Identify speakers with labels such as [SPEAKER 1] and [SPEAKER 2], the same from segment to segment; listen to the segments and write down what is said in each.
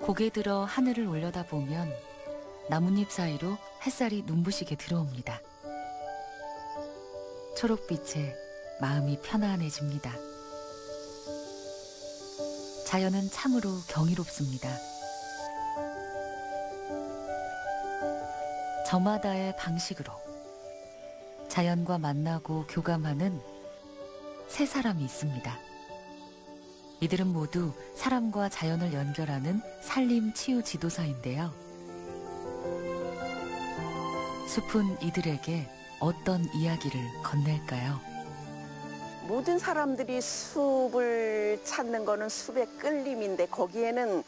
[SPEAKER 1] 고개 들어 하늘을 올려다보면 나뭇잎 사이로 햇살이 눈부시게 들어옵니다. 초록빛에 마음이 편안해집니다. 자연은 참으로 경이롭습니다. 저마다의 방식으로 자연과 만나고 교감하는 세 사람이 있습니다. 이들은 모두 사람과 자연을 연결하는 산림 치유 지도사인데요. 숲은 이들에게 어떤 이야기를 건넬까요?
[SPEAKER 2] 모든 사람들이 숲을 찾는 거는 숲의 끌림인데 거기에는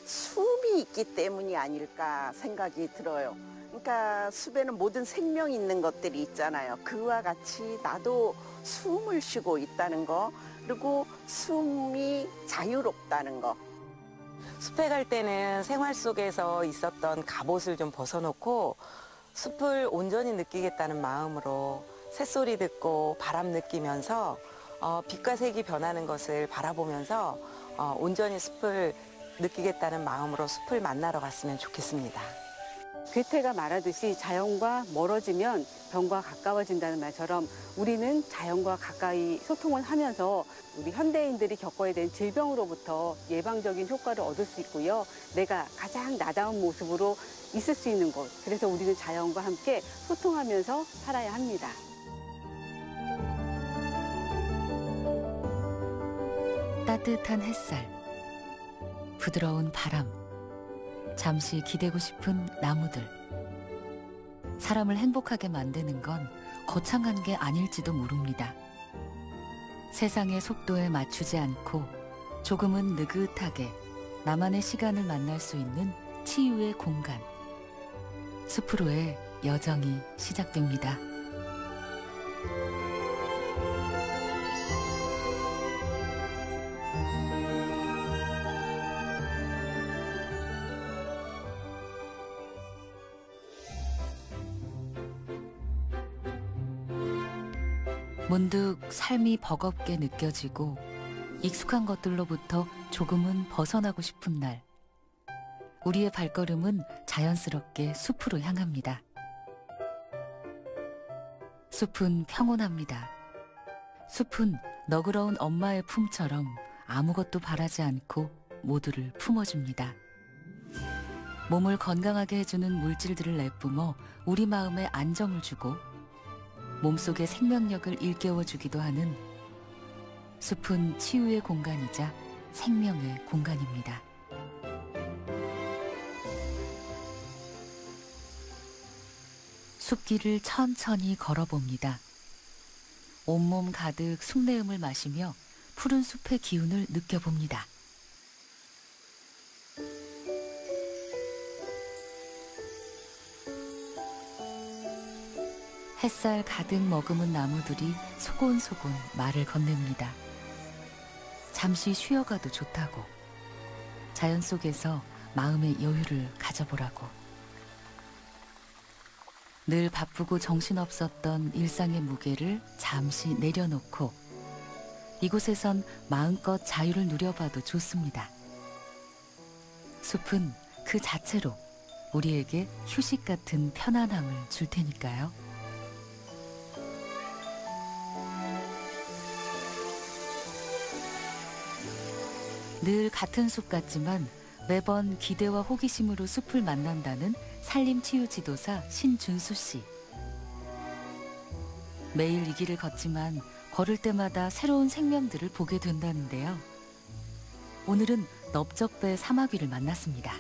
[SPEAKER 2] 숨이 있기 때문이 아닐까 생각이 들어요. 그러니까 숲에는 모든 생명이 있는 것들이 있잖아요. 그와 같이 나도 숨을 쉬고 있다는 거, 그리고 숨이 자유롭다는 거.
[SPEAKER 3] 숲에 갈 때는 생활 속에서 있었던 갑옷을 좀 벗어놓고 숲을 온전히 느끼겠다는 마음으로 새소리 듣고 바람 느끼면서 빛과 색이 변하는 것을 바라보면서 온전히 숲을 느끼겠다는 마음으로 숲을 만나러 갔으면 좋겠습니다.
[SPEAKER 4] 괴테가 말하듯이 자연과 멀어지면 병과 가까워진다는 말처럼 우리는 자연과 가까이 소통을 하면서 우리 현대인들이 겪어야 되는 질병으로부터 예방적인 효과를 얻을 수 있고요. 내가 가장 나다운 모습으로 있을 수 있는 곳. 그래서 우리는 자연과 함께 소통하면서 살아야 합니다.
[SPEAKER 1] 따뜻한 햇살, 부드러운 바람, 잠시 기대고 싶은 나무들. 사람을 행복하게 만드는 건 거창한 게 아닐지도 모릅니다. 세상의 속도에 맞추지 않고 조금은 느긋하게 나만의 시간을 만날 수 있는 치유의 공간. 숲으로의 여정이 시작됩니다. 문득 삶이 버겁게 느껴지고 익숙한 것들로부터 조금은 벗어나고 싶은 날, 우리의 발걸음은 자연스럽게 숲으로 향합니다. 숲은 평온합니다. 숲은 너그러운 엄마의 품처럼 아무것도 바라지 않고 모두를 품어줍니다. 몸을 건강하게 해주는 물질들을 내뿜어 우리 마음에 안정을 주고 몸속의 생명력을 일깨워주기도 하는 숲은 치유의 공간이자 생명의 공간입니다. 숲길을 천천히 걸어봅니다. 온몸 가득 숲내음을 마시며 푸른 숲의 기운을 느껴봅니다. 햇살 가득 머금은 나무들이 소곤소곤 말을 건넵니다. 잠시 쉬어가도 좋다고, 자연 속에서 마음의 여유를 가져보라고. 늘 바쁘고 정신없었던 일상의 무게를 잠시 내려놓고 이곳에선 마음껏 자유를 누려봐도 좋습니다. 숲은 그 자체로 우리에게 휴식 같은 편안함을 줄 테니까요. 늘 같은 숲 같지만 매번 기대와 호기심으로 숲을 만난다는 산림치유지도사 신준수 씨. 매일 이 길을 걷지만 걸을 때마다 새로운 생명들을 보게 된다는데요. 오늘은 넓적배 사마귀를 만났습니다.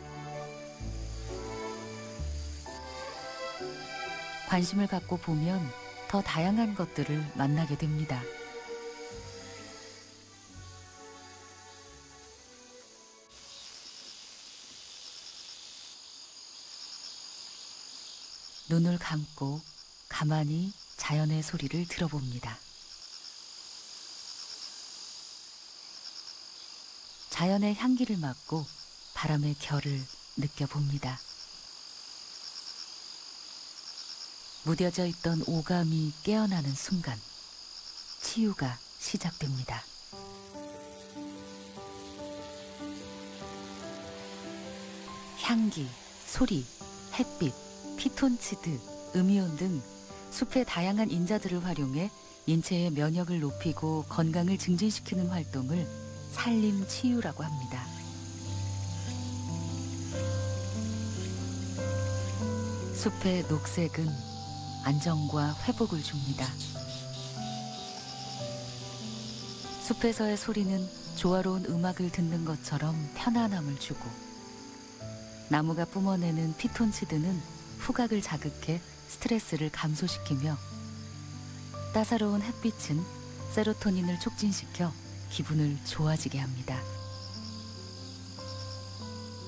[SPEAKER 1] 관심을 갖고 보면 더 다양한 것들을 만나게 됩니다. 눈을 감고 가만히 자연의 소리를 들어봅니다. 자연의 향기를 맡고 바람의 결을 느껴봅니다. 무뎌져 있던 오감이 깨어나는 순간 치유가 시작됩니다. 향기, 소리, 햇빛, 피톤치드, 음이온 등 숲의 다양한 인자들을 활용해 인체의 면역을 높이고 건강을 증진시키는 활동을 산림치유라고 합니다. 숲의 녹색은 안정과 회복을 줍니다. 숲에서의 소리는 조화로운 음악을 듣는 것처럼 편안함을 주고, 나무가 뿜어내는 피톤치드는 후각을 자극해 스트레스를 감소시키며, 따사로운 햇빛은 세로토닌을 촉진시켜 기분을 좋아지게 합니다.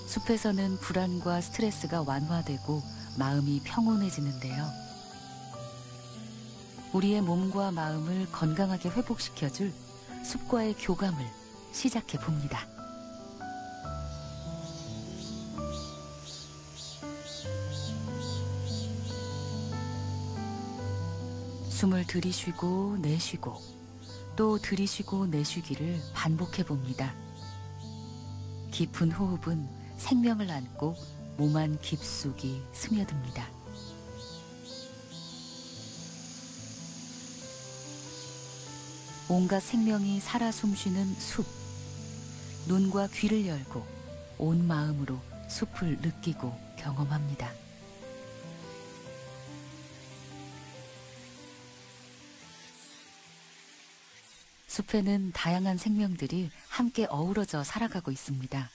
[SPEAKER 1] 숲에서는 불안과 스트레스가 완화되고 마음이 평온해지는데요. 우리의 몸과 마음을 건강하게 회복시켜줄 숲과의 교감을 시작해 봅니다. 숨을 들이쉬고 내쉬고 또 들이쉬고 내쉬기를 반복해 봅니다. 깊은 호흡은 생명을 안고 몸 안 깊숙이 스며듭니다. 온갖 생명이 살아 숨쉬는 숲. 눈과 귀를 열고 온 마음으로 숲을 느끼고 경험합니다. 숲에는 다양한 생명들이 함께 어우러져 살아가고 있습니다.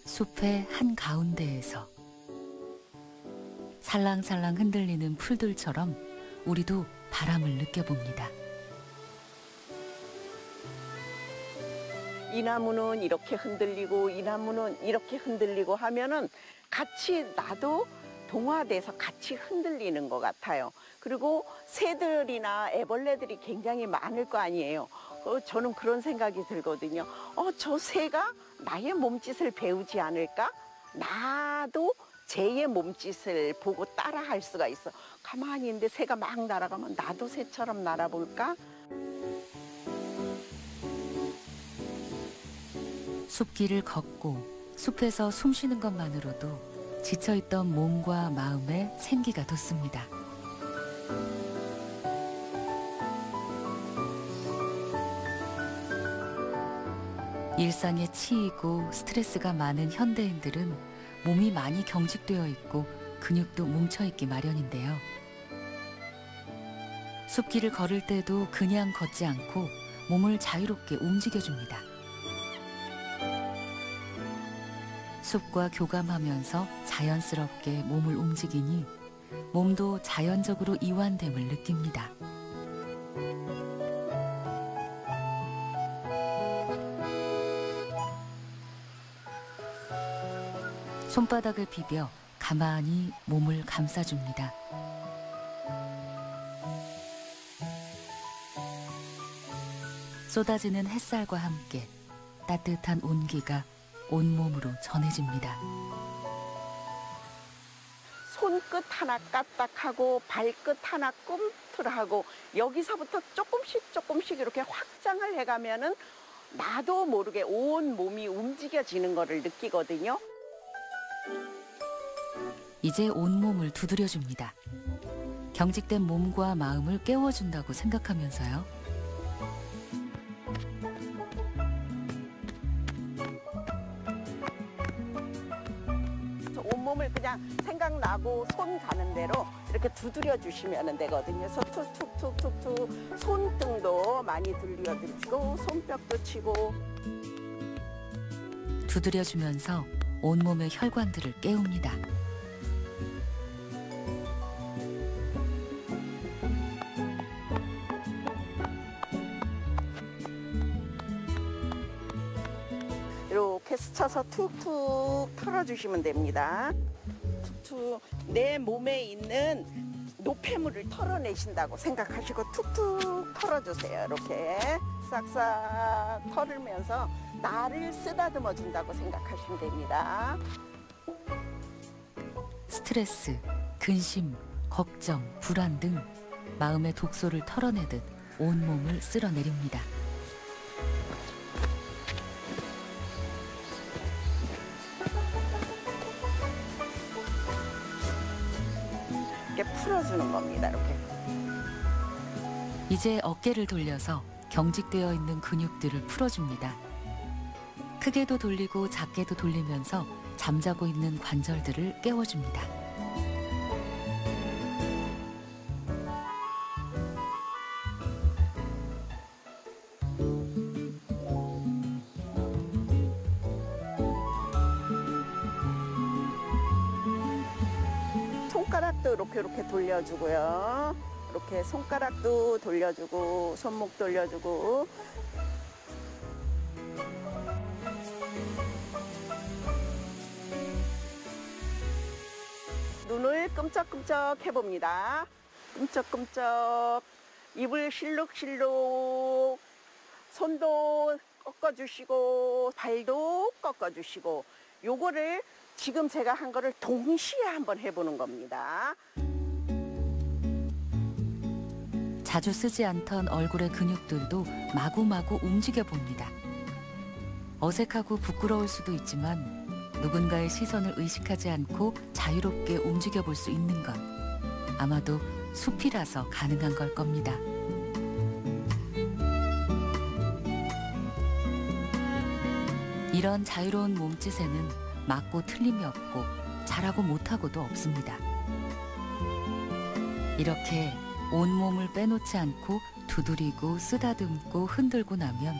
[SPEAKER 1] 숲의 한가운데에서 살랑살랑 흔들리는 풀들처럼 우리도 바람을 느껴봅니다.
[SPEAKER 2] 이 나무는 이렇게 흔들리고 이 나무는 이렇게 흔들리고 하면은 같이 나도 동화돼서 같이 흔들리는 것 같아요. 그리고 새들이나 애벌레들이 굉장히 많을 거 아니에요. 저는 그런 생각이 들거든요. 저 새가 나의 몸짓을 배우지 않을까? 나도 쟤의 몸짓을 보고 따라할 수가 있어. 가만히 있는데 새가 막 날아가면 나도 새처럼 날아볼까?
[SPEAKER 1] 숲길을 걷고 숲에서 숨 쉬는 것만으로도 지쳐있던 몸과 마음에 생기가 돋습니다. 일상에 치이고 스트레스가 많은 현대인들은 몸이 많이 경직되어 있고 근육도 뭉쳐있기 마련인데요. 숲길을 걸을 때도 그냥 걷지 않고 몸을 자유롭게 움직여줍니다. 숲과 교감하면서 자연스럽게 몸을 움직이니 몸도 자연적으로 이완됨을 느낍니다. 손바닥을 비벼 가만히 몸을 감싸줍니다. 쏟아지는 햇살과 함께 따뜻한 온기가 온몸으로 전해집니다.
[SPEAKER 2] 손끝 하나 까딱하고 발끝 하나 꿈틀하고 여기서부터 조금씩 이렇게 확장을 해가면은 나도 모르게 온 몸이 움직여지는 거를 느끼거든요.
[SPEAKER 1] 이제 온몸을 두드려줍니다. 경직된 몸과 마음을 깨워준다고 생각하면서요.
[SPEAKER 2] 온몸을 그냥 생각나고 손 가는 대로 이렇게 두드려 주시면 되거든요. 그래서 툭툭툭툭툭 손등도 많이 들려주고 손뼉도 치고
[SPEAKER 1] 두드려주면서 온몸의 혈관들을 깨웁니다.
[SPEAKER 2] 이렇게 스쳐서 툭툭 털어주시면 됩니다. 툭툭 내 몸에 있는 노폐물을 털어내신다고 생각하시고 툭툭 털어주세요. 이렇게 싹싹 털으면서 나를 쓰다듬어 준다고 생각하시면 됩니다.
[SPEAKER 1] 스트레스, 근심, 걱정, 불안 등 마음의 독소를 털어내듯 온몸을 쓸어내립니다.
[SPEAKER 2] 이렇게 풀어주는 겁니다. 이렇게.
[SPEAKER 1] 이제 어깨를 돌려서 경직되어 있는 근육들을 풀어줍니다. 크게도 돌리고 작게도 돌리면서 잠자고 있는 관절들을 깨워줍니다.
[SPEAKER 2] 손가락도 이렇게 돌려주고요. 이렇게 손가락도 돌려주고 손목 돌려주고 눈을 끔쩍끔쩍 해봅니다. 끔쩍끔쩍 입을 실룩실룩 손도 꺾어주시고 발도 꺾어주시고 요거를 지금 제가 한 거를 동시에 한번 해보는 겁니다.
[SPEAKER 1] 자주 쓰지 않던 얼굴의 근육들도 마구마구 움직여 봅니다. 어색하고 부끄러울 수도 있지만 누군가의 시선을 의식하지 않고 자유롭게 움직여 볼 수 있는 건 아마도 숲이라서 가능한 걸 겁니다. 이런 자유로운 몸짓에는 맞고 틀림이 없고 잘하고 못하고도 없습니다. 이렇게 온몸을 빼놓지 않고 두드리고 쓰다듬고 흔들고 나면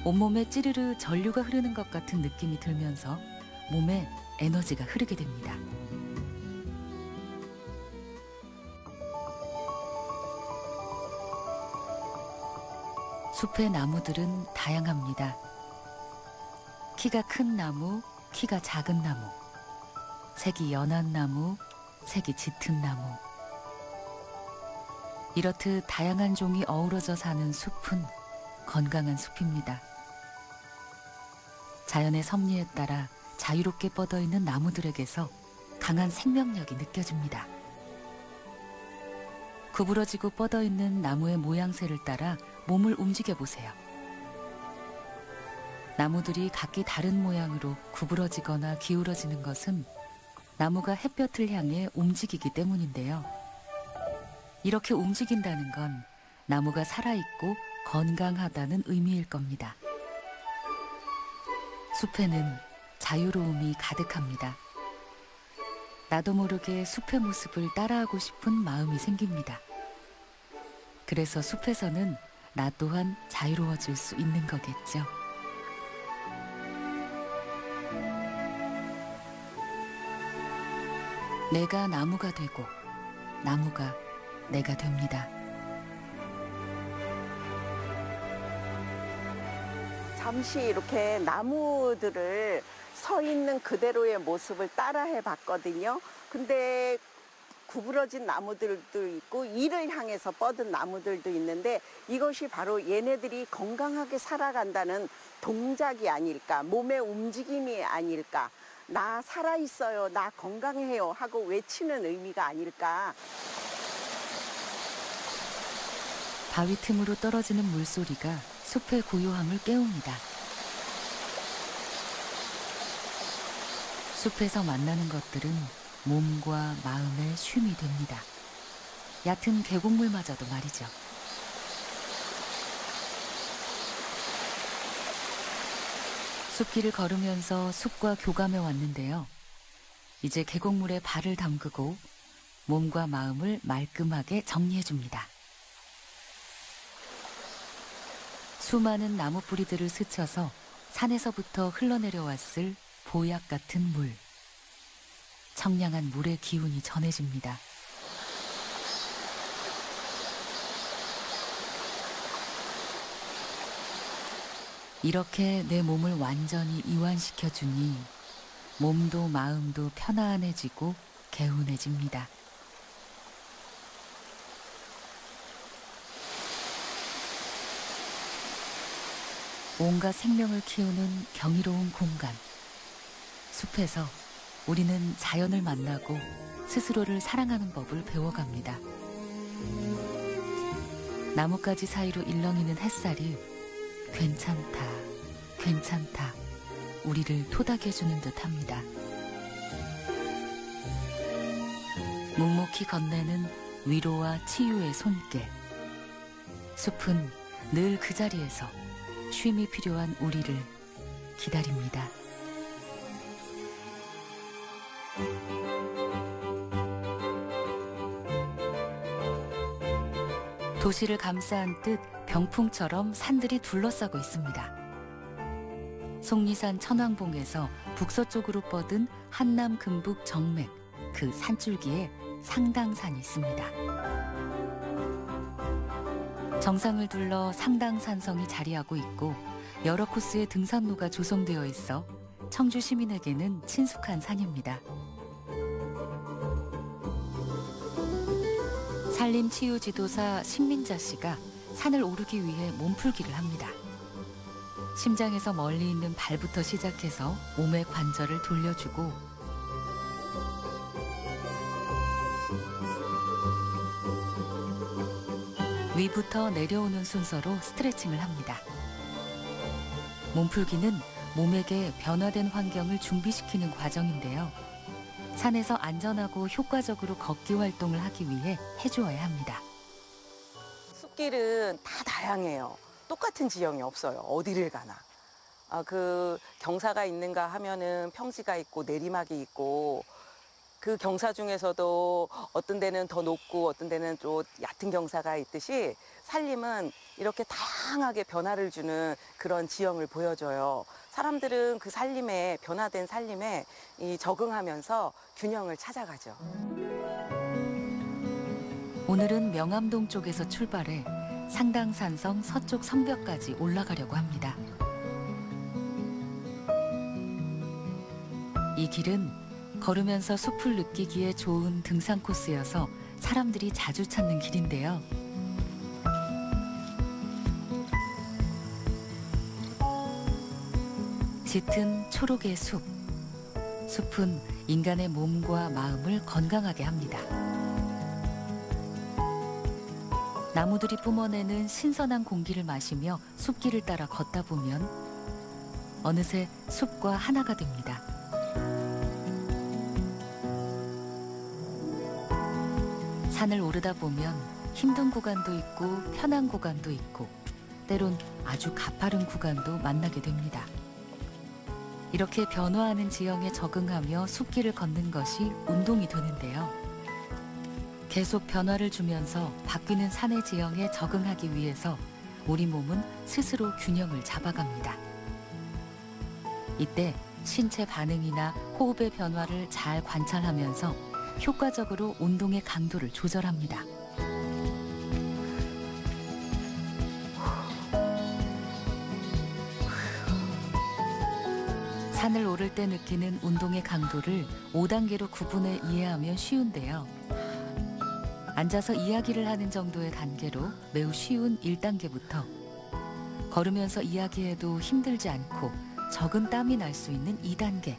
[SPEAKER 1] 온몸에 찌르르 전류가 흐르는 것 같은 느낌이 들면서 몸에 에너지가 흐르게 됩니다. 숲의 나무들은 다양합니다. 키가 큰 나무, 키가 작은 나무, 색이 연한 나무, 색이 짙은 나무. 이렇듯 다양한 종이 어우러져 사는 숲은 건강한 숲입니다. 자연의 섭리에 따라 자유롭게 뻗어있는 나무들에게서 강한 생명력이 느껴집니다. 구부러지고 뻗어있는 나무의 모양새를 따라 몸을 움직여보세요. 나무들이 각기 다른 모양으로 구부러지거나 기울어지는 것은 나무가 햇볕을 향해 움직이기 때문인데요. 이렇게 움직인다는 건 나무가 살아있고 건강하다는 의미일 겁니다. 숲에는 자유로움이 가득합니다. 나도 모르게 숲의 모습을 따라하고 싶은 마음이 생깁니다. 그래서 숲에서는 나 또한 자유로워질 수 있는 거겠죠. 내가 나무가 되고 나무가 내가 됩니다.
[SPEAKER 2] 잠시 이렇게 나무들을 서 있는 그대로의 모습을 따라해 봤거든요. 근데 구부러진 나무들도 있고 이를 향해서 뻗은 나무들도 있는데 이것이 바로 얘네들이 건강하게 살아간다는 동작이 아닐까, 몸의 움직임이 아닐까, 나 살아있어요, 나 건강해요 하고 외치는 의미가 아닐까.
[SPEAKER 1] 바위 틈으로 떨어지는 물소리가 숲의 고요함을 깨웁니다. 숲에서 만나는 것들은 몸과 마음의 쉼이 됩니다. 얕은 계곡물마저도 말이죠. 숲길을 걸으면서 숲과 교감해 왔는데요. 이제 계곡물에 발을 담그고 몸과 마음을 말끔하게 정리해 줍니다. 수많은 나무 뿌리들을 스쳐서 산에서부터 흘러내려왔을 보약 같은 물. 청량한 물의 기운이 전해집니다. 이렇게 내 몸을 완전히 이완시켜주니 몸도 마음도 편안해지고 개운해집니다. 온갖 생명을 키우는 경이로운 공간. 숲에서 우리는 자연을 만나고 스스로를 사랑하는 법을 배워갑니다. 나뭇가지 사이로 일렁이는 햇살이 괜찮다, 괜찮다 우리를 토닥여주는 듯합니다. 묵묵히 건네는 위로와 치유의 손길. 숲은 늘 그 자리에서 쉼이 필요한 우리를 기다립니다. 도시를 감싸안듯 병풍처럼 산들이 둘러싸고 있습니다. 속리산 천왕봉에서 북서쪽으로 뻗은 한남 금북 정맥, 그 산줄기에 상당산이 있습니다. 정상을 둘러 상당산성이 자리하고 있고 여러 코스의 등산로가 조성되어 있어 청주 시민에게는 친숙한 산입니다. 산림치유지도사 신민자 씨가 산을 오르기 위해 몸풀기를 합니다. 심장에서 멀리 있는 발부터 시작해서 몸의 관절을 돌려주고 위부터 내려오는 순서로 스트레칭을 합니다. 몸풀기는 몸에게 변화된 환경을 준비시키는 과정인데요. 산에서 안전하고 효과적으로 걷기 활동을 하기 위해 해주어야 합니다.
[SPEAKER 3] 숲길은 다 다양해요. 똑같은 지형이 없어요. 어디를 가나. 그 경사가 있는가 하면은 평지가 있고 내리막이 있고 그 경사 중에서도 어떤 데는 더 높고 어떤 데는 좀 얕은 경사가 있듯이 산림은 이렇게 다양하게 변화를 주는 그런 지형을 보여줘요. 사람들은 그 산림에, 변화된 산림에 적응하면서 균형을 찾아가죠.
[SPEAKER 1] 오늘은 명암동 쪽에서 출발해 상당산성 서쪽 성벽까지 올라가려고 합니다. 이 길은 걸으면서 숲을 느끼기에 좋은 등산 코스여서 사람들이 자주 찾는 길인데요. 짙은 초록의 숲. 숲은 인간의 몸과 마음을 건강하게 합니다. 나무들이 뿜어내는 신선한 공기를 마시며 숲길을 따라 걷다 보면 어느새 숲과 하나가 됩니다. 산을 오르다 보면 힘든 구간도 있고 편한 구간도 있고 때론 아주 가파른 구간도 만나게 됩니다. 이렇게 변화하는 지형에 적응하며 숲길을 걷는 것이 운동이 되는데요. 계속 변화를 주면서 바뀌는 산의 지형에 적응하기 위해서 우리 몸은 스스로 균형을 잡아갑니다. 이때 신체 반응이나 호흡의 변화를 잘 관찰하면서 효과적으로 운동의 강도를 조절합니다. 산을 오를 때 느끼는 운동의 강도를 5단계로 구분해 이해하면 쉬운데요. 앉아서 이야기를 하는 정도의 단계로 매우 쉬운 1단계부터 걸으면서 이야기해도 힘들지 않고 적은 땀이 날 수 있는 2단계,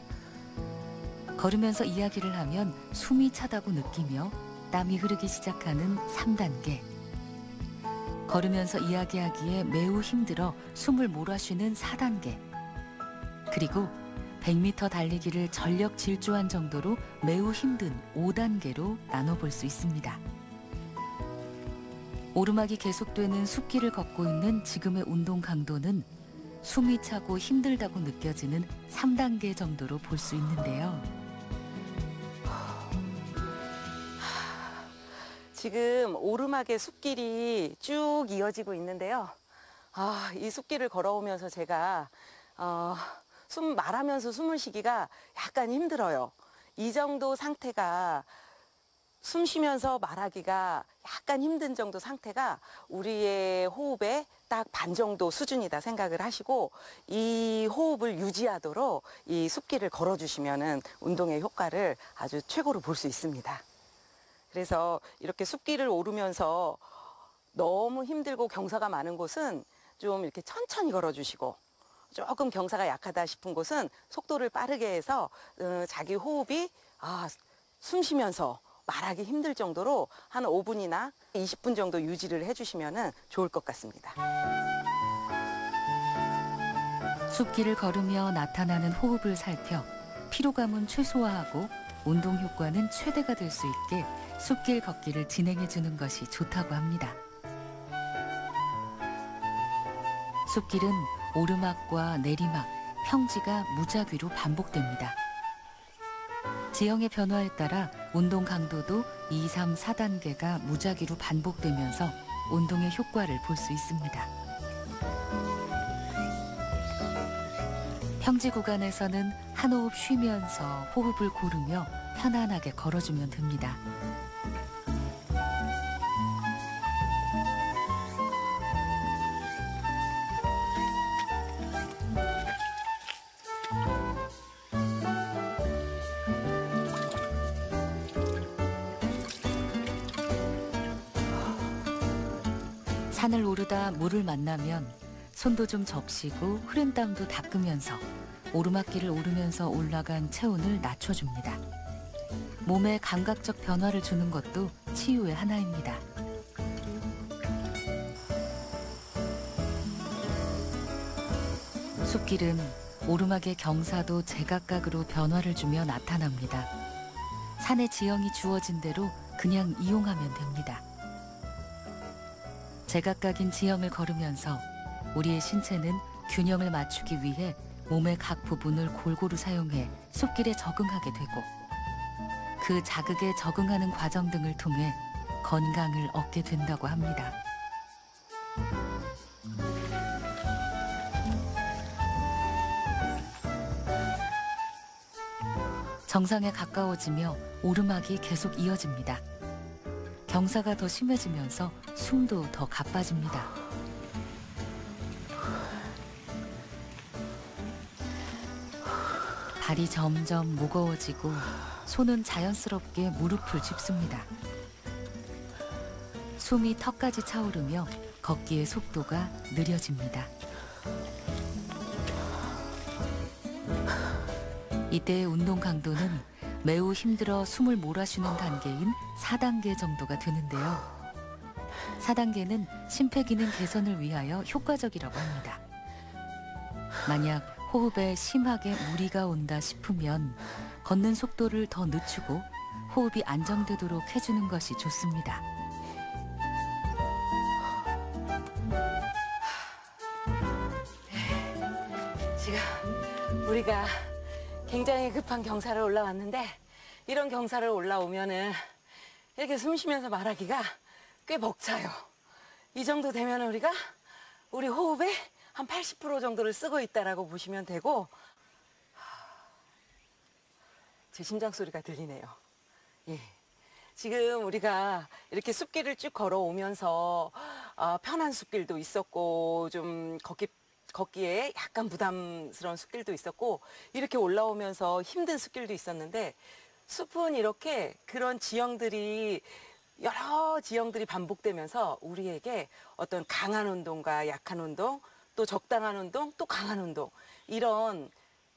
[SPEAKER 1] 걸으면서 이야기를 하면 숨이 차다고 느끼며 땀이 흐르기 시작하는 3단계, 걸으면서 이야기하기에 매우 힘들어 숨을 몰아쉬는 4단계, 그리고 100m 달리기를 전력 질주한 정도로 매우 힘든 5단계로 나눠볼 수 있습니다. 오르막이 계속되는 숲길을 걷고 있는 지금의 운동 강도는 숨이 차고 힘들다고 느껴지는 3단계 정도로 볼 수 있는데요.
[SPEAKER 3] 지금 오르막의 숲길이 쭉 이어지고 있는데요. 이 숲길을 걸어오면서 제가 말하면서 숨을 쉬기가 약간 힘들어요. 이 정도 상태가 숨 쉬면서 말하기가 약간 힘든 정도 상태가 우리의 호흡의 딱 반 정도 수준이다 생각을 하시고 이 호흡을 유지하도록 이 숲길을 걸어주시면은 운동의 효과를 아주 최고로 볼 수 있습니다. 그래서 이렇게 숲길을 오르면서 너무 힘들고 경사가 많은 곳은 좀 이렇게 천천히 걸어주시고 조금 경사가 약하다 싶은 곳은 속도를 빠르게 해서 자기 호흡이 숨 쉬면서 말하기 힘들 정도로 한 5분이나 20분 정도 유지를 해주시면 좋을 것 같습니다.
[SPEAKER 1] 숲길을 걸으며 나타나는 호흡을 살펴 피로감은 최소화하고 운동 효과는 최대가 될 수 있게 숲길 걷기를 진행해 주는 것이 좋다고 합니다. 숲길은 오르막과 내리막, 평지가 무작위로 반복됩니다. 지형의 변화에 따라 운동 강도도 2, 3, 4단계가 무작위로 반복되면서 운동의 효과를 볼 수 있습니다. 평지 구간에서는 한 호흡 쉬면서 호흡을 고르며 편안하게 걸어주면 됩니다. 산을 오르다 물을 만나면 손도 좀 적시고 흐른 땀도 닦으면서 오르막길을 오르면서 올라간 체온을 낮춰줍니다. 몸에 감각적 변화를 주는 것도 치유의 하나입니다. 숲길은 오르막의 경사도 제각각으로 변화를 주며 나타납니다. 산의 지형이 주어진 대로 그냥 이용하면 됩니다. 제각각인 지형을 걸으면서 우리의 신체는 균형을 맞추기 위해 몸의 각 부분을 골고루 사용해 숲길에 적응하게 되고 그 자극에 적응하는 과정 등을 통해 건강을 얻게 된다고 합니다. 정상에 가까워지며 오르막이 계속 이어집니다. 경사가 더 심해지면서 숨도 더 가빠집니다. 발이 점점 무거워지고 손은 자연스럽게 무릎을 짚습니다. 숨이 턱까지 차오르며 걷기의 속도가 느려집니다. 이때의 운동 강도는 매우 힘들어 숨을 몰아쉬는 단계인 4단계 정도가 되는데요. 4단계는 심폐기능 개선을 위하여 효과적이라고 합니다. 만약 호흡에 심하게 무리가 온다 싶으면 걷는 속도를 더 늦추고 호흡이 안정되도록 해주는 것이 좋습니다.
[SPEAKER 3] 지금 우리가 굉장히 급한 경사를 올라왔는데 이런 경사를 올라오면은 이렇게 숨 쉬면서 말하기가 꽤 벅차요. 이 정도 되면 우리가 우리 호흡의 한 80% 정도를 쓰고 있다라고 보시면 되고 제 심장 소리가 들리네요. 예. 지금 우리가 이렇게 숲길을 쭉 걸어오면서 편한 숲길도 있었고 좀 걷기에 약간 부담스러운 숲길도 있었고 이렇게 올라오면서 힘든 숲길도 있었는데 숲은 이렇게 그런 지형들이 여러 지형들이 반복되면서 우리에게 어떤 강한 운동과 약한 운동 또 적당한 운동 또 강한 운동 이런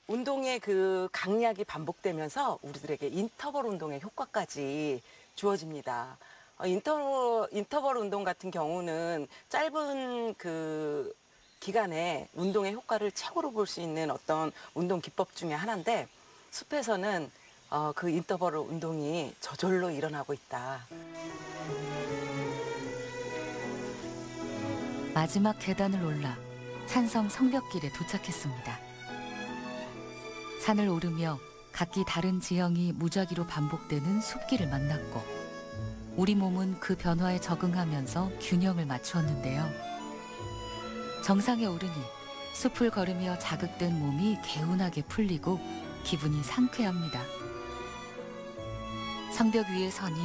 [SPEAKER 3] 운동의 그 강약이 반복되면서 우리들에게 인터벌 운동의 효과까지 주어집니다. 인터벌 운동 같은 경우는 짧은 그 기간에 운동의 효과를 최고로 볼 수 있는 어떤 운동 기법 중에 하나인데 숲에서는 그 인터벌 운동이 저절로 일어나고 있다.
[SPEAKER 1] 마지막 계단을 올라 산성 성벽길에 도착했습니다. 산을 오르며 각기 다른 지형이 무작위로 반복되는 숲길을 만났고 우리 몸은 그 변화에 적응하면서 균형을 맞추었는데요. 정상에 오르니 숲을 걸으며 자극된 몸이 개운하게 풀리고 기분이 상쾌합니다. 성벽 위에 서니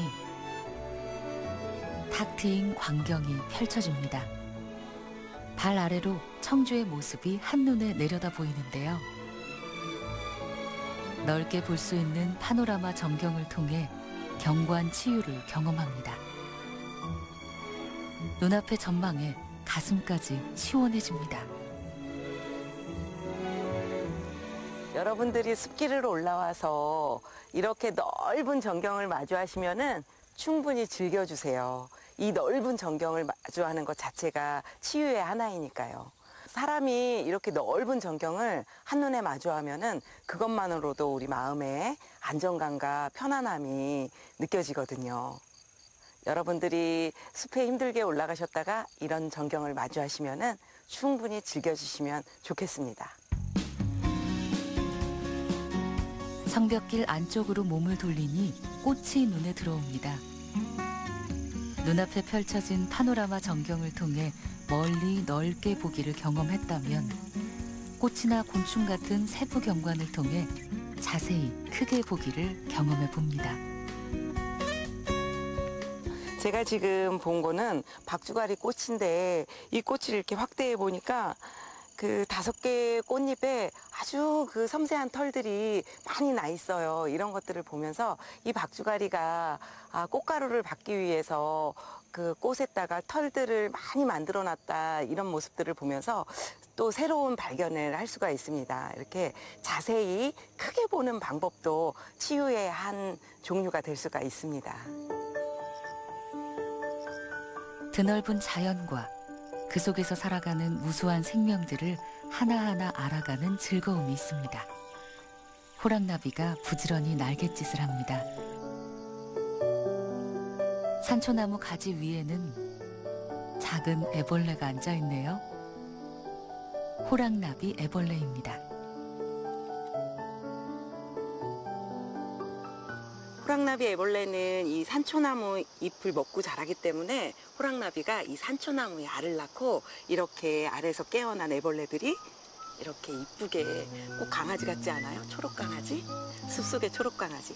[SPEAKER 1] 탁 트인 광경이 펼쳐집니다. 발 아래로 청주의 모습이 한눈에 내려다 보이는데요. 넓게 볼 수 있는 파노라마 전경을 통해 경관 치유를 경험합니다. 눈앞의 전망에 가슴까지 시원해집니다.
[SPEAKER 3] 여러분들이 숲길을 올라와서 이렇게 넓은 전경을 마주하시면은 충분히 즐겨주세요. 이 넓은 전경을 마주하는 것 자체가 치유의 하나이니까요. 사람이 이렇게 넓은 전경을 한눈에 마주하면은 그것만으로도 우리 마음에 안정감과 편안함이 느껴지거든요. 여러분들이 숲에 힘들게 올라가셨다가 이런 전경을 마주하시면은 충분히 즐겨주시면 좋겠습니다.
[SPEAKER 1] 성벽길 안쪽으로 몸을 돌리니 꽃이 눈에 들어옵니다. 눈앞에 펼쳐진 파노라마 전경을 통해 멀리 넓게 보기를 경험했다면 꽃이나 곤충 같은 세부 경관을 통해 자세히 크게 보기를 경험해 봅니다.
[SPEAKER 3] 제가 지금 본 거는 박주가리 꽃인데 이 꽃을 이렇게 확대해 보니까 그 5개의 꽃잎에 아주 그 섬세한 털들이 많이 나 있어요. 이런 것들을 보면서 이 박주가리가 꽃가루를 받기 위해서 그 꽃에다가 털들을 많이 만들어 놨다, 이런 모습들을 보면서 또 새로운 발견을 할 수가 있습니다. 이렇게 자세히 크게 보는 방법도 치유의 한 종류가 될 수가 있습니다.
[SPEAKER 1] 드넓은 자연과 그 속에서 살아가는 무수한 생명들을 하나하나 알아가는 즐거움이 있습니다. 호랑나비가 부지런히 날갯짓을 합니다. 산초나무 가지 위에는 작은 애벌레가 앉아 있네요. 호랑나비 애벌레입니다.
[SPEAKER 3] 호랑나비 애벌레는 이 산초나무 잎을 먹고 자라기 때문에 호랑나비가 이 산초나무에 알을 낳고 이렇게 알에서 깨어난 애벌레들이 이렇게 이쁘게, 꼭 강아지 같지 않아요? 초록강아지? 숲속의 초록강아지.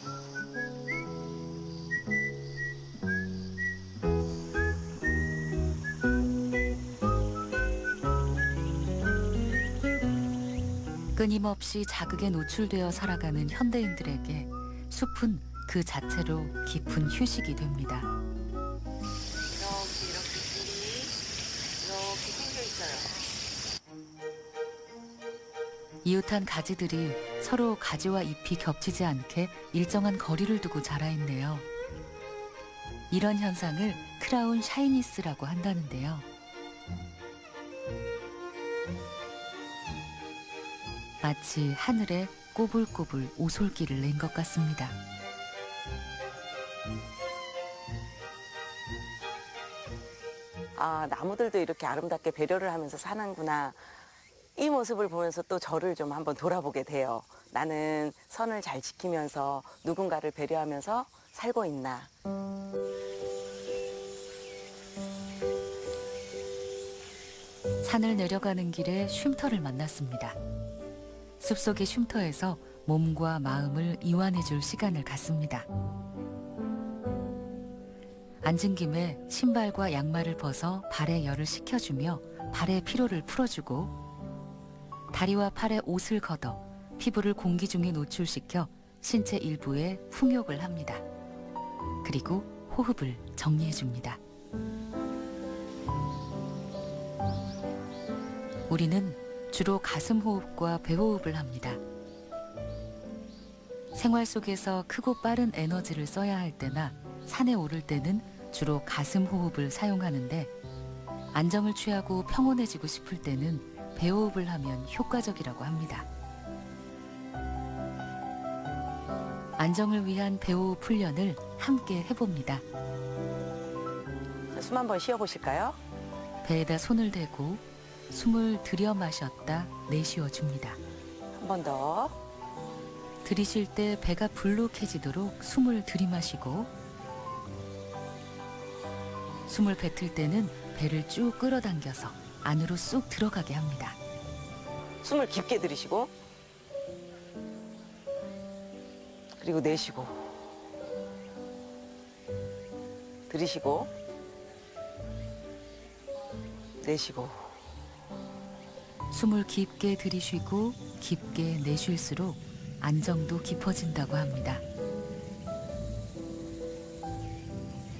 [SPEAKER 1] 끊임없이 자극에 노출되어 살아가는 현대인들에게 숲은 그 자체로 깊은 휴식이 됩니다.
[SPEAKER 3] 이렇게 줄이 이렇게 생겨 있어요.
[SPEAKER 1] 이웃한 가지들이 서로 가지와 잎이 겹치지 않게 일정한 거리를 두고 자라있네요. 이런 현상을 크라운 샤이니스라고 한다는데요. 마치 하늘에 꼬불꼬불 오솔길을 낸 것 같습니다.
[SPEAKER 3] 아, 나무들도 이렇게 아름답게 배려를 하면서 사는구나. 이 모습을 보면서 또 저를 좀 한번 돌아보게 돼요. 나는 선을 잘 지키면서 누군가를 배려하면서 살고 있나.
[SPEAKER 1] 산을 내려가는 길에 쉼터를 만났습니다. 숲속의 쉼터에서 몸과 마음을 이완해줄 시간을 갖습니다. 앉은 김에 신발과 양말을 벗어 발에 열을 식혀주며 발의 피로를 풀어주고, 다리와 팔에 옷을 걷어 피부를 공기 중에 노출시켜 신체 일부에 풍욕을 합니다. 그리고 호흡을 정리해줍니다. 우리는 주로 가슴 호흡과 배 호흡을 합니다. 생활 속에서 크고 빠른 에너지를 써야 할 때나 산에 오를 때는 주로 가슴 호흡을 사용하는데, 안정을 취하고 평온해지고 싶을 때는 배 호흡을 하면 효과적이라고 합니다. 안정을 위한 배 호흡 훈련을 함께 해봅니다.
[SPEAKER 3] 숨 한번 쉬어보실까요?
[SPEAKER 1] 배에다 손을 대고 숨을 들여 마셨다 내쉬어줍니다.
[SPEAKER 3] 한 번 더.
[SPEAKER 1] 들이쉴 때 배가 불룩해지도록 숨을 들이마시고, 숨을 뱉을 때는 배를 쭉 끌어당겨서 안으로 쑥 들어가게 합니다.
[SPEAKER 3] 숨을 깊게 들이쉬고, 그리고 내쉬고, 들이쉬고, 내쉬고.
[SPEAKER 1] 숨을 깊게 들이쉬고 깊게 내쉴수록 안정도 깊어진다고 합니다.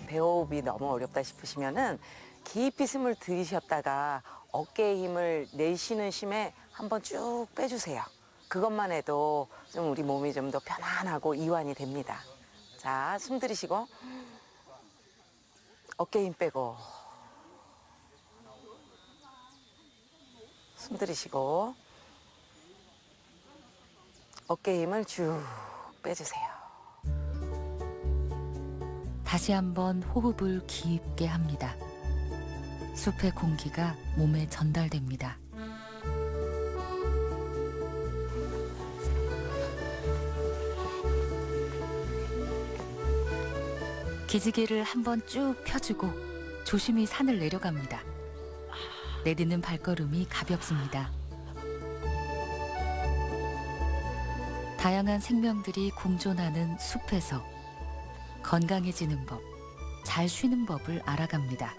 [SPEAKER 3] 배호흡이 너무 어렵다 싶으시면은 깊이 숨을 들이쉬었다가 어깨에 힘을 내쉬는 심에 한번 쭉 빼주세요. 그것만 해도 좀 우리 몸이 좀 더 편안하고 이완이 됩니다. 자, 숨 들이쉬고 어깨 힘 빼고 숨 들이쉬고 어깨 힘을 쭉 빼주세요.
[SPEAKER 1] 다시 한번 호흡을 깊게 합니다. 숲의 공기가 몸에 전달됩니다. 기지개를 한번 쭉 펴주고 조심히 산을 내려갑니다. 내딛는 발걸음이 가볍습니다. 다양한 생명들이 공존하는 숲에서 건강해지는 법, 잘 쉬는 법을 알아갑니다.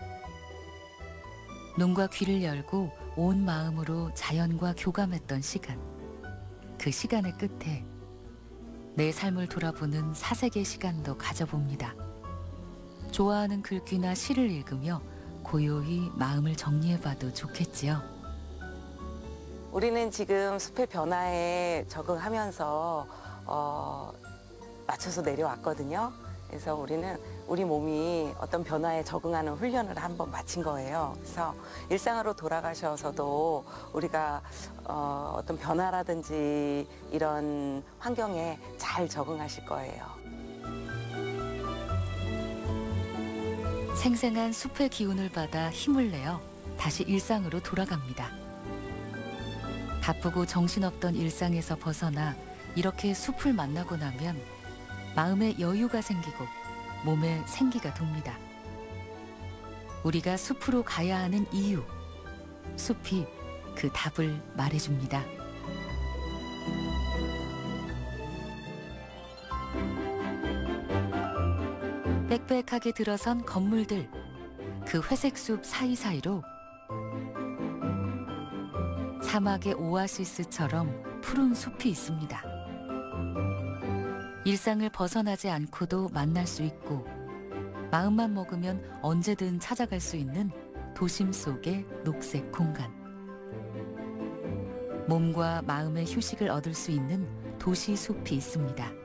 [SPEAKER 1] 눈과 귀를 열고 온 마음으로 자연과 교감했던 시간. 그 시간의 끝에 내 삶을 돌아보는 사색의 시간도 가져봅니다. 좋아하는 글귀나 시를 읽으며 고요히 마음을 정리해봐도 좋겠지요.
[SPEAKER 3] 우리는 지금 숲의 변화에 적응하면서 맞춰서 내려왔거든요. 그래서 우리는 우리 몸이 어떤 변화에 적응하는 훈련을 한번 마친 거예요. 그래서 일상으로 돌아가셔서도 우리가 어떤 변화라든지 이런 환경에 잘 적응하실 거예요.
[SPEAKER 1] 생생한 숲의 기운을 받아 힘을 내어 다시 일상으로 돌아갑니다. 바쁘고 정신없던 일상에서 벗어나 이렇게 숲을 만나고 나면 마음에 여유가 생기고 몸에 생기가 돕니다. 우리가 숲으로 가야 하는 이유, 숲이 그 답을 말해줍니다. 빽빽하게 들어선 건물들, 그 회색 숲 사이사이로 사막의 오아시스처럼 푸른 숲이 있습니다. 일상을 벗어나지 않고도 만날 수 있고 마음만 먹으면 언제든 찾아갈 수 있는 도심 속의 녹색 공간. 몸과 마음의 휴식을 얻을 수 있는 도시 숲이 있습니다.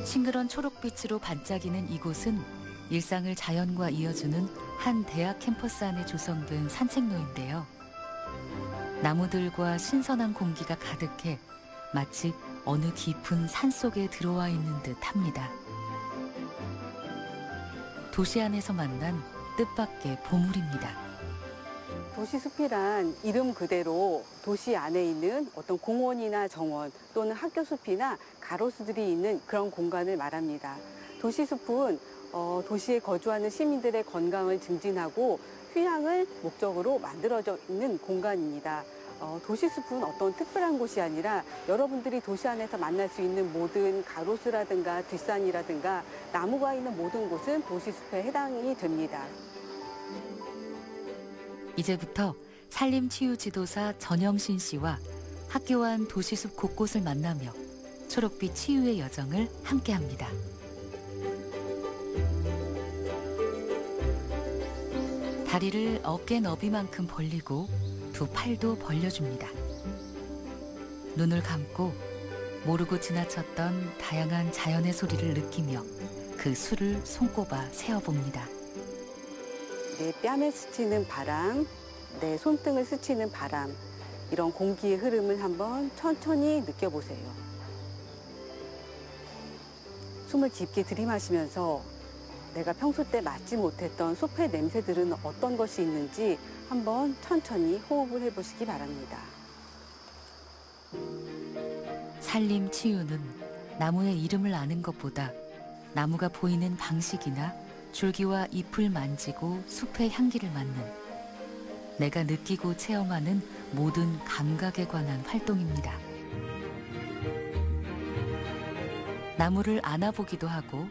[SPEAKER 1] 싱그런 초록빛으로 반짝이는 이곳은 일상을 자연과 이어주는 한 대학 캠퍼스 안에 조성된 산책로인데요. 나무들과 신선한 공기가 가득해 마치 어느 깊은 산속에 들어와 있는 듯합니다. 도시 안에서 만난 뜻밖의 보물입니다.
[SPEAKER 4] 도시숲이란 이름 그대로 도시 안에 있는 어떤 공원이나 정원 또는 학교 숲이나 가로수들이 있는 그런 공간을 말합니다. 도시숲은 도시에 거주하는 시민들의 건강을 증진하고 휴양을 목적으로 만들어져 있는 공간입니다. 도시숲은 어떤 특별한 곳이 아니라 여러분들이 도시 안에서 만날 수 있는 모든 가로수라든가 뒷산이라든가 나무가 있는 모든 곳은 도시숲에 해당이 됩니다.
[SPEAKER 1] 이제부터 산림치유지도사 전영신 씨와 학교 안 도시숲 곳곳을 만나며 초록빛 치유의 여정을 함께합니다. 다리를 어깨 너비만큼 벌리고 두 팔도 벌려줍니다. 눈을 감고 모르고 지나쳤던 다양한 자연의 소리를 느끼며 그 수를 손꼽아 세어봅니다.
[SPEAKER 4] 내 뺨에 스치는 바람, 내 손등을 스치는 바람, 이런 공기의 흐름을 한번 천천히 느껴보세요. 숨을 깊게 들이마시면서 내가 평소 때 맡지 못했던 숲의 냄새들은 어떤 것이 있는지 한번 천천히 호흡을 해보시기 바랍니다.
[SPEAKER 1] 산림 치유는 나무의 이름을 아는 것보다 나무가 보이는 방식이나 줄기와 잎을 만지고 숲의 향기를 맡는 내가 느끼고 체험하는 모든 감각에 관한 활동입니다. 나무를 안아보기도 하고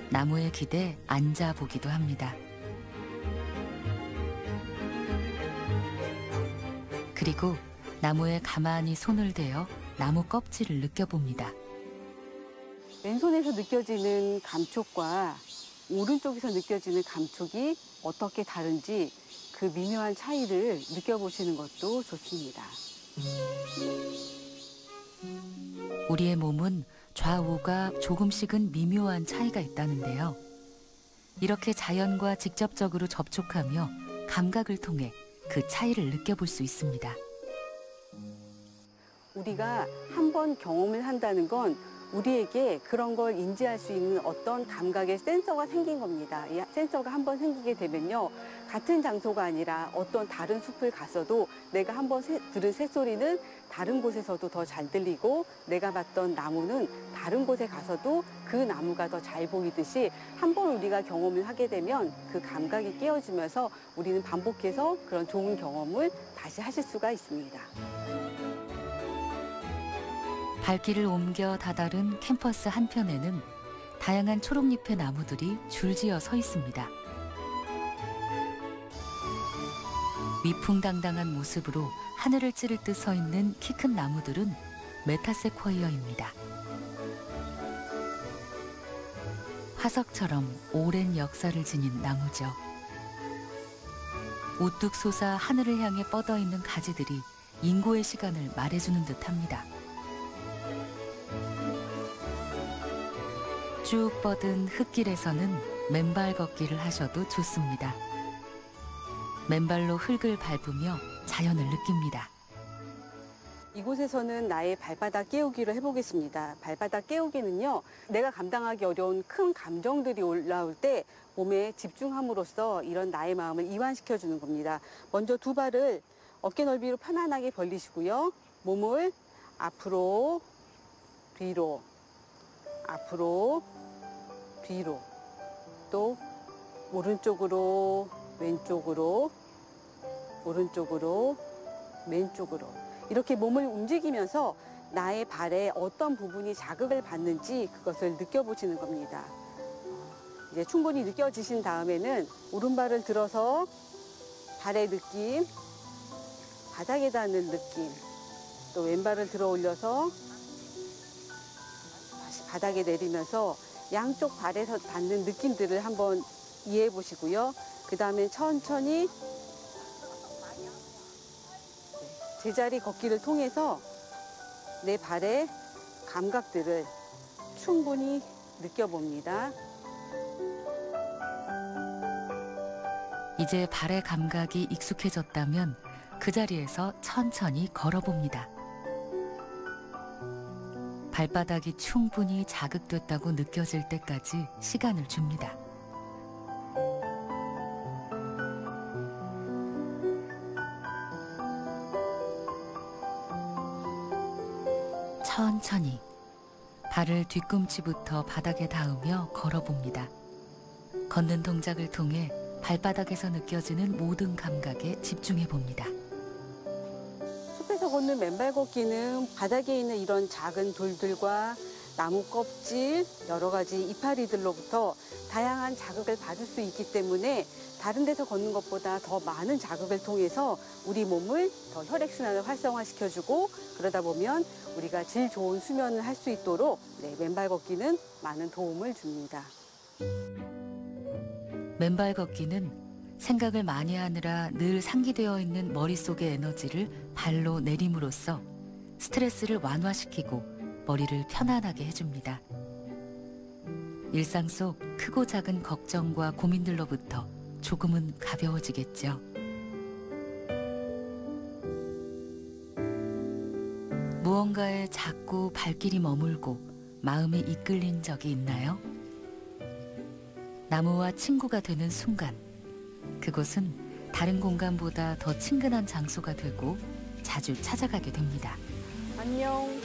[SPEAKER 1] 나무에 기대 앉아보기도 합니다. 그리고 나무에 가만히 손을 대어 나무 껍질을 느껴봅니다.
[SPEAKER 4] 왼손에서 느껴지는 감촉과 오른쪽에서 느껴지는 감촉이 어떻게 다른지 그 미묘한 차이를 느껴보시는 것도 좋습니다.
[SPEAKER 1] 우리의 몸은 좌우가 조금씩은 미묘한 차이가 있다는데요. 이렇게 자연과 직접적으로 접촉하며 감각을 통해 그 차이를 느껴볼 수 있습니다.
[SPEAKER 4] 우리가 한번 경험을 한다는 건 우리에게 그런 걸 인지할 수 있는 어떤 감각의 센서가 생긴 겁니다. 이 센서가 한번 생기게 되면요. 같은 장소가 아니라 어떤 다른 숲을 갔어도 내가 한번 들은 새소리는 다른 곳에서도 더 잘 들리고 내가 봤던 나무는 다른 곳에 가서도 그 나무가 더 잘 보이듯이 한번 우리가 경험을 하게 되면 그 감각이 깨어지면서 우리는 반복해서 그런 좋은 경험을 다시 하실 수가 있습니다.
[SPEAKER 1] 발길을 옮겨 다다른 캠퍼스 한편에는 다양한 초록잎의 나무들이 줄지어 서 있습니다. 위풍당당한 모습으로 하늘을 찌를 듯 서 있는 키 큰 나무들은 메타세쿼이어입니다. 화석처럼 오랜 역사를 지닌 나무죠. 우뚝 솟아 하늘을 향해 뻗어있는 가지들이 인고의 시간을 말해주는 듯합니다. 쭉 뻗은 흙길에서는 맨발 걷기를 하셔도 좋습니다. 맨발로 흙을 밟으며 자연을 느낍니다.
[SPEAKER 4] 이곳에서는 나의 발바닥 깨우기를 해보겠습니다. 발바닥 깨우기는요, 내가 감당하기 어려운 큰 감정들이 올라올 때 몸에 집중함으로써 이런 나의 마음을 이완시켜주는 겁니다. 먼저 두 발을 어깨 넓이로 편안하게 벌리시고요. 몸을 앞으로, 뒤로, 앞으로, 뒤로, 또 오른쪽으로, 왼쪽으로, 오른쪽으로, 왼쪽으로 이렇게 몸을 움직이면서 나의 발에 어떤 부분이 자극을 받는지 그것을 느껴보시는 겁니다. 이제 충분히 느껴지신 다음에는 오른발을 들어서 발의 느낌, 바닥에 닿는 느낌, 또 왼발을 들어 올려서 다시 바닥에 내리면서 양쪽 발에서 닿는 느낌들을 한번 이해해 보시고요. 그 다음에 천천히 제자리 걷기를 통해서 내 발의 감각들을 충분히 느껴봅니다.
[SPEAKER 1] 이제 발의 감각이 익숙해졌다면 그 자리에서 천천히 걸어봅니다. 발바닥이 충분히 자극됐다고 느껴질 때까지 시간을 줍니다. 천천히 발을 뒤꿈치부터 바닥에 닿으며 걸어봅니다. 걷는 동작을 통해 발바닥에서 느껴지는 모든 감각에 집중해봅니다.
[SPEAKER 4] 숲에서 걷는 맨발 걷기는 바닥에 있는 이런 작은 돌들과 나무 껍질, 여러 가지 이파리들로부터 다양한 자극을 받을 수 있기 때문에 다른 데서 걷는 것보다 더 많은 자극을 통해서 우리 몸을 더 혈액순환을 활성화시켜주고 그러다 보면 우리가 질 좋은 수면을 할 수 있도록 맨발 걷기는 많은 도움을 줍니다.
[SPEAKER 1] 맨발 걷기는 생각을 많이 하느라 늘 상기되어 있는 머릿속의 에너지를 발로 내림으로써 스트레스를 완화시키고 머리를 편안하게 해줍니다. 일상 속 크고 작은 걱정과 고민들로부터 조금은 가벼워지겠죠. 무언가에 자꾸 발길이 머물고 마음이 이끌린 적이 있나요? 나무와 친구가 되는 순간, 그곳은 다른 공간보다 더 친근한 장소가 되고 자주 찾아가게 됩니다.
[SPEAKER 4] 안녕.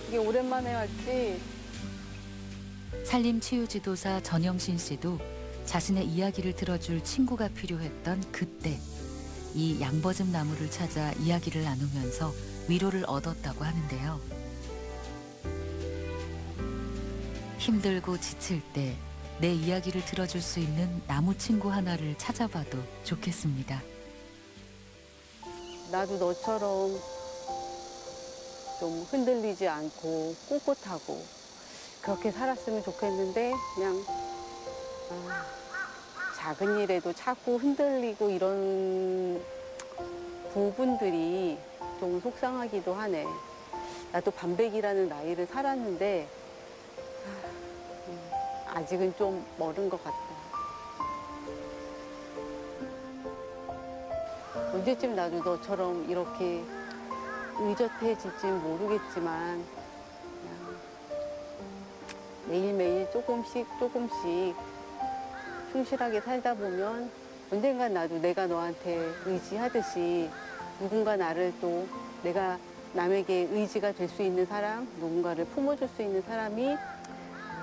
[SPEAKER 4] 되게 오랜만에 왔지?
[SPEAKER 1] 산림치유지도사 전영신 씨도 자신의 이야기를 들어줄 친구가 필요했던 그때 이 양버즘 나무를 찾아 이야기를 나누면서 위로를 얻었다고 하는데요. 힘들고 지칠 때 내 이야기를 들어줄 수 있는 나무 친구 하나를 찾아봐도 좋겠습니다.
[SPEAKER 4] 나도 너처럼 좀 흔들리지 않고 꿋꿋하고 그렇게 살았으면 좋겠는데 그냥 작은 일에도 자꾸 흔들리고 이런 부분들이 좀 속상하기도 하네. 나도 반백이라는 나이를 살았는데 아직은 좀 멀은 것 같다. 언제쯤 나도 너처럼 이렇게 의젓해질지는 모르겠지만 그냥 매일매일 조금씩 충실하게 살다 보면 언젠간 나도 내가 너한테 의지하듯이 누군가 나를 또 내가 남에게 의지가 될 수 있는 사람, 누군가를 품어줄 수 있는 사람이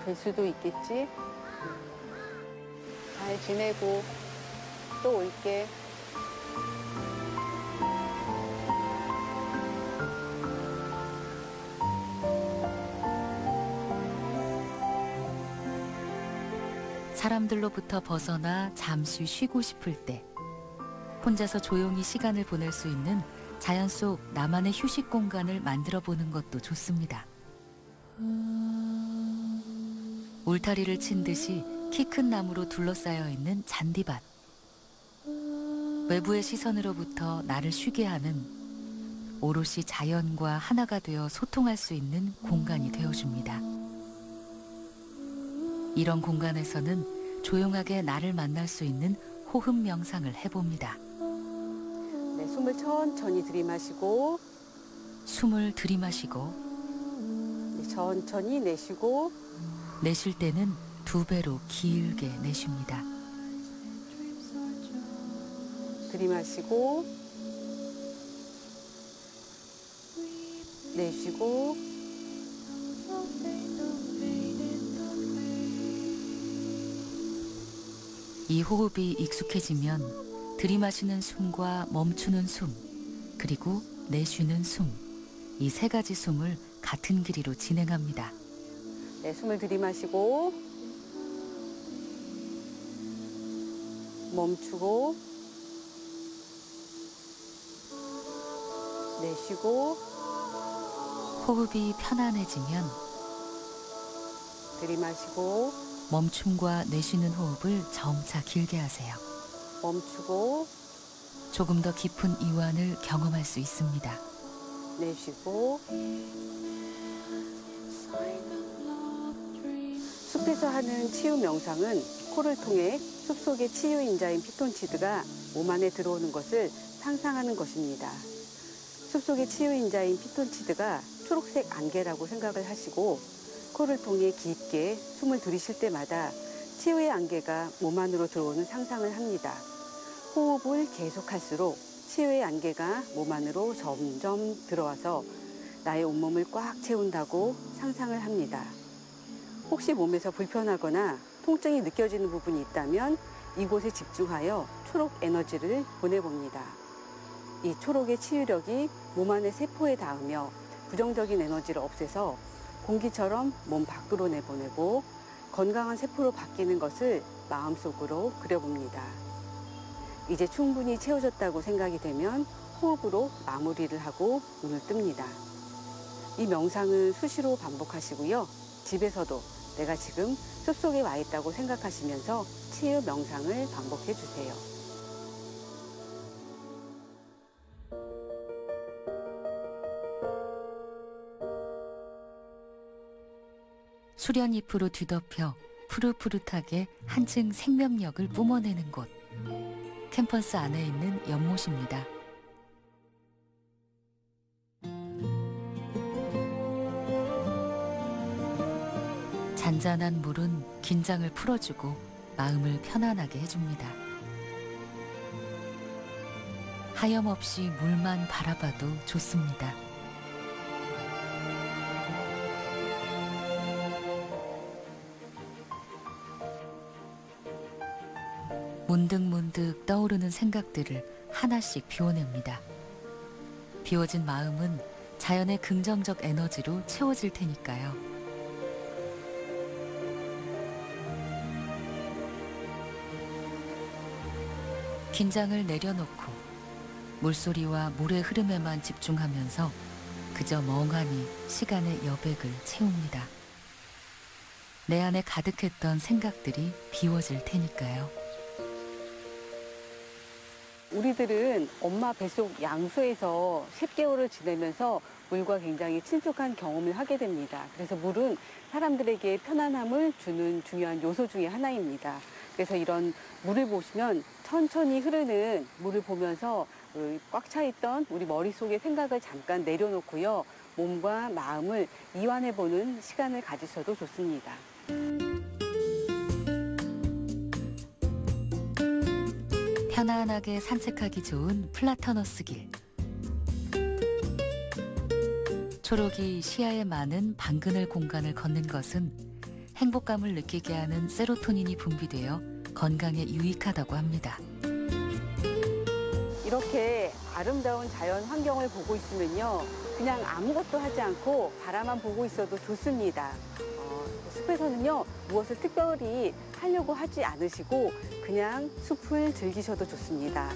[SPEAKER 4] 될 수도 있겠지. 잘 지내고 또 올게.
[SPEAKER 1] 사람들로부터 벗어나 잠시 쉬고 싶을 때 혼자서 조용히 시간을 보낼 수 있는 자연 속 나만의 휴식 공간을 만들어 보는 것도 좋습니다. 울타리를 친 듯이 키 큰 나무로 둘러싸여 있는 잔디밭. 외부의 시선으로부터 나를 쉬게 하는 오롯이 자연과 하나가 되어 소통할 수 있는 공간이 되어줍니다. 이런 공간에서는 조용하게 나를 만날 수 있는 호흡 명상을 해봅니다.
[SPEAKER 4] 네, 숨을 천천히 들이마시고
[SPEAKER 1] 숨을 들이마시고
[SPEAKER 4] 네, 천천히 내쉬고
[SPEAKER 1] 내쉴 때는 2배로 길게 내쉽니다.
[SPEAKER 4] 들이마시고 내쉬고
[SPEAKER 1] 이 호흡이 익숙해지면 들이마시는 숨과 멈추는 숨, 그리고 내쉬는 숨, 이 3가지 숨을 같은 길이로 진행합니다.
[SPEAKER 4] 네, 숨을 들이마시고 멈추고 내쉬고
[SPEAKER 1] 호흡이 편안해지면
[SPEAKER 4] 들이마시고
[SPEAKER 1] 멈춤과 내쉬는 호흡을 점차 길게 하세요.
[SPEAKER 4] 멈추고
[SPEAKER 1] 조금 더 깊은 이완을 경험할 수 있습니다.
[SPEAKER 4] 내쉬고 숲에서 하는 치유 명상은 코를 통해 숲속의 치유인자인 피톤치드가 몸 안에 들어오는 것을 상상하는 것입니다. 숲속의 치유인자인 피톤치드가 초록색 안개라고 생각을 하시고 코를 통해 깊게 숨을 들이쉴 때마다 치유의 안개가 몸 안으로 들어오는 상상을 합니다. 호흡을 계속할수록 치유의 안개가 몸 안으로 점점 들어와서 나의 온몸을 꽉 채운다고 상상을 합니다. 혹시 몸에서 불편하거나 통증이 느껴지는 부분이 있다면 이곳에 집중하여 초록 에너지를 보내봅니다. 이 초록의 치유력이 몸 안의 세포에 닿으며 부정적인 에너지를 없애서 공기처럼 몸 밖으로 내보내고 건강한 세포로 바뀌는 것을 마음속으로 그려봅니다. 이제 충분히 채워졌다고 생각이 되면 호흡으로 마무리를 하고 눈을 뜹니다. 이 명상을 수시로 반복하시고요. 집에서도 내가 지금 숲속에 와 있다고 생각하시면서 치유 명상을 반복해 주세요.
[SPEAKER 1] 수련잎으로 뒤덮여 푸릇푸릇하게 한층 생명력을 뿜어내는 곳. 캠퍼스 안에 있는 연못입니다. 잔잔한 물은 긴장을 풀어주고 마음을 편안하게 해줍니다. 하염없이 물만 바라봐도 좋습니다. 문득문득 떠오르는 생각들을 하나씩 비워냅니다. 비워진 마음은 자연의 긍정적 에너지로 채워질 테니까요. 긴장을 내려놓고 물소리와 물의 흐름에만 집중하면서 그저 멍하니 시간의 여백을 채웁니다. 내 안에 가득했던 생각들이 비워질 테니까요.
[SPEAKER 4] 우리들은 엄마 뱃속 양수에서 10개월을 지내면서 물과 굉장히 친숙한 경험을 하게 됩니다. 그래서 물은 사람들에게 편안함을 주는 중요한 요소 중에 하나입니다. 그래서 이런 물을 보시면 천천히 흐르는 물을 보면서 꽉 차 있던 우리 머릿속의 생각을 잠깐 내려놓고요. 몸과 마음을 이완해보는 시간을 가지셔도 좋습니다.
[SPEAKER 1] 편안하게 산책하기 좋은 플라터너스 길. 초록이 시야에 많은 방그늘 공간을 걷는 것은 행복감을 느끼게 하는 세로토닌이 분비되어 건강에 유익하다고 합니다.
[SPEAKER 4] 이렇게 아름다운 자연 환경을 보고 있으면요. 그냥 아무것도 하지 않고 바라만 보고 있어도 좋습니다. 숲에서는요. 무엇을 특별히 하려고 하지 않으시고 그냥 숲을 즐기셔도 좋습니다.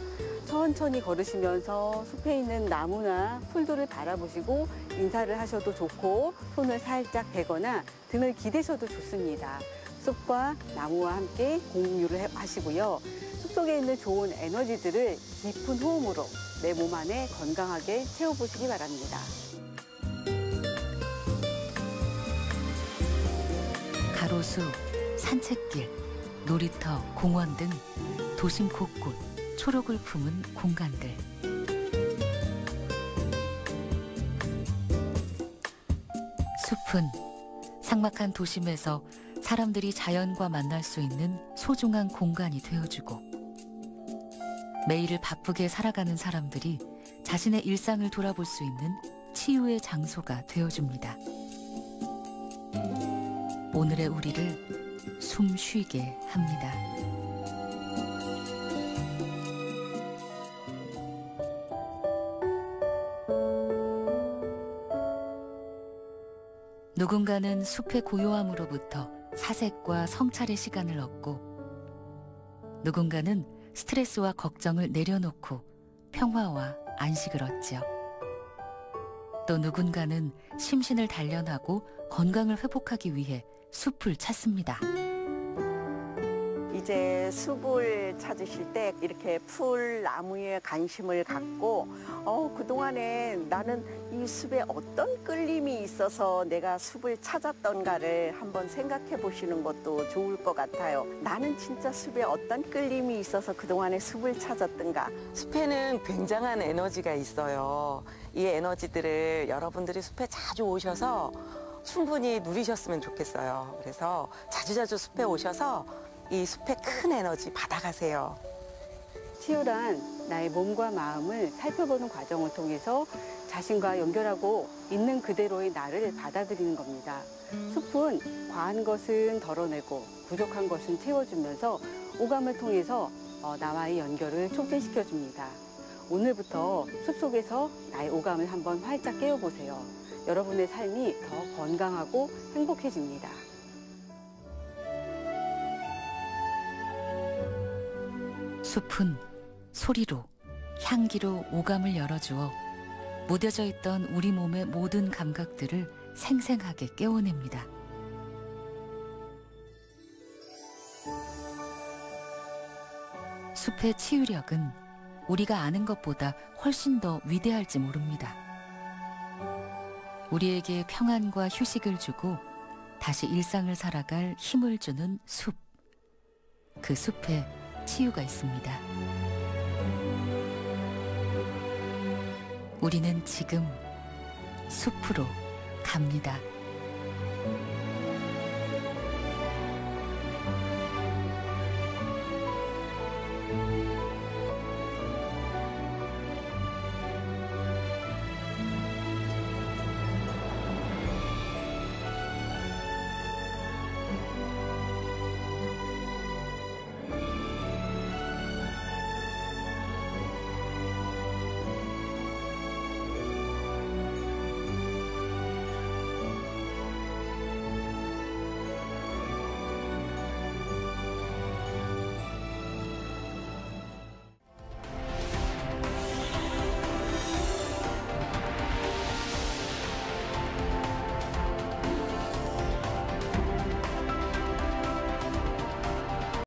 [SPEAKER 4] 천천히 걸으시면서 숲에 있는 나무나 풀들을 바라보시고 인사를 하셔도 좋고 손을 살짝 대거나 등을 기대셔도 좋습니다. 숲과 나무와 함께 공유를 하시고요. 숲속에 있는 좋은 에너지들을 깊은 호흡으로 내 몸 안에 건강하게 채워보시기 바랍니다.
[SPEAKER 1] 가로수, 산책길, 놀이터, 공원 등 도심 곳곳 초록을 품은 공간들. 숲은 삭막한 도심에서 사람들이 자연과 만날 수 있는 소중한 공간이 되어주고 매일을 바쁘게 살아가는 사람들이 자신의 일상을 돌아볼 수 있는 치유의 장소가 되어줍니다. 오늘의 우리를 숨 쉬게 합니다. 누군가는 숲의 고요함으로부터 사색과 성찰의 시간을 얻고 누군가는 스트레스와 걱정을 내려놓고 평화와 안식을 얻죠. 또 누군가는 심신을 단련하고 건강을 회복하기 위해 숲을 찾습니다.
[SPEAKER 2] 이제 숲을 찾으실 때 이렇게 풀, 나무에 관심을 갖고 그동안에 나는 이 숲에 어떤 끌림이 있어서 내가 숲을 찾았던가를 한번 생각해 보시는 것도 좋을 것 같아요. 나는 진짜 숲에 어떤 끌림이 있어서 그동안에 숲을 찾았던가.
[SPEAKER 3] 숲에는 굉장한 에너지가 있어요. 이 에너지들을 여러분들이 숲에 자주 오셔서 충분히 누리셨으면 좋겠어요. 그래서 자주자주 숲에 오셔서 이 숲의 큰 에너지 받아가세요.
[SPEAKER 4] 치유란 나의 몸과 마음을 살펴보는 과정을 통해서 자신과 연결하고 있는 그대로의 나를 받아들이는 겁니다. 숲은 과한 것은 덜어내고 부족한 것은 채워주면서 오감을 통해서 나와의 연결을 촉진시켜줍니다. 오늘부터 숲속에서 나의 오감을 한번 활짝 깨워보세요. 여러분의 삶이 더 건강하고 행복해집니다.
[SPEAKER 1] 숲은 소리로, 향기로 오감을 열어주어 무뎌져 있던 우리 몸의 모든 감각들을 생생하게 깨워냅니다. 숲의 치유력은 우리가 아는 것보다 훨씬 더 위대할지 모릅니다. 우리에게 평안과 휴식을 주고 다시 일상을 살아갈 힘을 주는 숲. 그 숲에 치유가 있습니다. 우리는 지금 숲으로 갑니다.